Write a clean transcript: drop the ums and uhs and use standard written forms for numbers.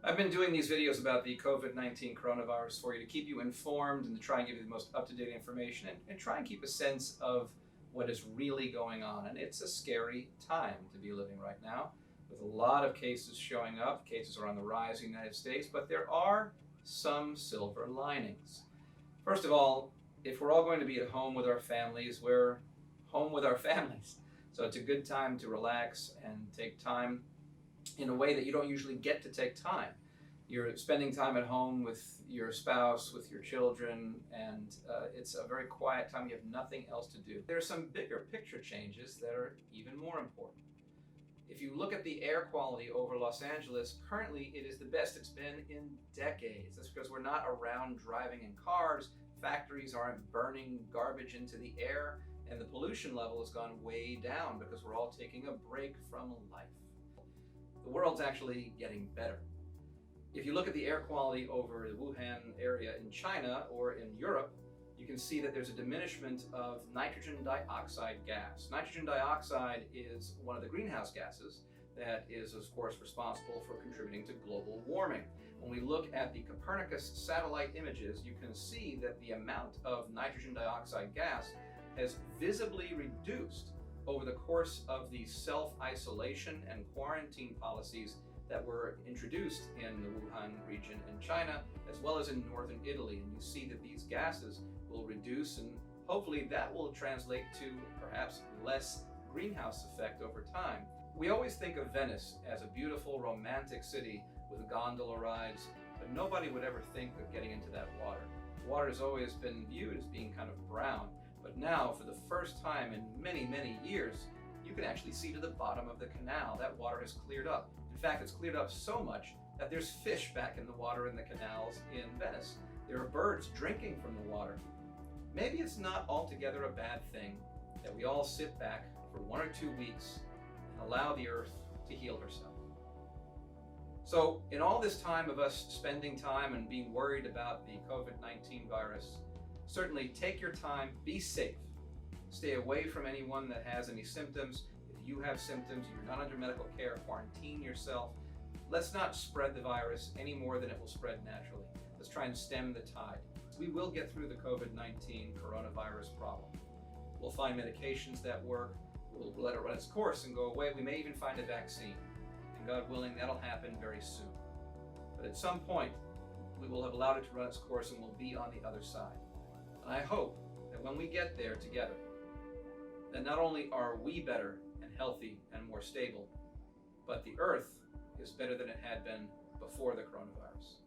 I've been doing these videos about the COVID-19 coronavirus for you to keep you informed and to try and give you the most up-to-date information and try and keep a sense of what is really going on. And it's a scary time to be living right now, with a lot of cases showing up. Cases are on the rise in the United States, but there are some silver linings. First of all, if we're all going to be at home with our families, we're home with our families. So it's a good time to relax and take time in a way that you don't usually get to take time. You're spending time at home with your spouse, with your children, and it's a very quiet time. You have nothing else to do. There are some bigger picture changes that are even more important. If you look at the air quality over Los Angeles, currently it is the best it's been in decades. That's because we're not around driving in cars, factories aren't burning garbage into the air, and the pollution level has gone way down because we're all taking a break from life. The world's actually getting better. If you look at the air quality over the Wuhan area in China or in Europe, you can see that there's a diminishment of nitrogen dioxide gas. Nitrogen dioxide is one of the greenhouse gases that is, of course, responsible for contributing to global warming. When we look at the Copernicus satellite images, you can see that the amount of nitrogen dioxide gas has visibly reduced over the course of the self-isolation and quarantine policies that were introduced in the Wuhan region in China, as well as in northern Italy. And you see that these gases will reduce, and hopefully that will translate to perhaps less greenhouse effect over time. We always think of Venice as a beautiful, romantic city with gondola rides, but nobody would ever think of getting into that water. Water has always been viewed as being kind of brown, but now, for the first time in many, many years, you can actually see to the bottom of the canal. That water has cleared up. In fact, it's cleared up so much that there's fish back in the water in the canals in Venice. There are birds drinking from the water. Maybe it's not altogether a bad thing that we all sit back for 1 or 2 weeks and allow the earth to heal herself. So in all this time of us spending time and being worried about the COVID-19 virus, certainly take your time, be safe. Stay away from anyone that has any symptoms. If you have symptoms, you're not under medical care, quarantine yourself. Let's not spread the virus any more than it will spread naturally. Let's try and stem the tide. We will get through the COVID-19 coronavirus problem. We'll find medications that work. We'll let it run its course and go away. We may even find a vaccine. And God willing, that'll happen very soon. But at some point, we will have allowed it to run its course and we'll be on the other side. And I hope that when we get there together, that not only are we better and healthy and more stable, but the earth is better than it had been before the coronavirus.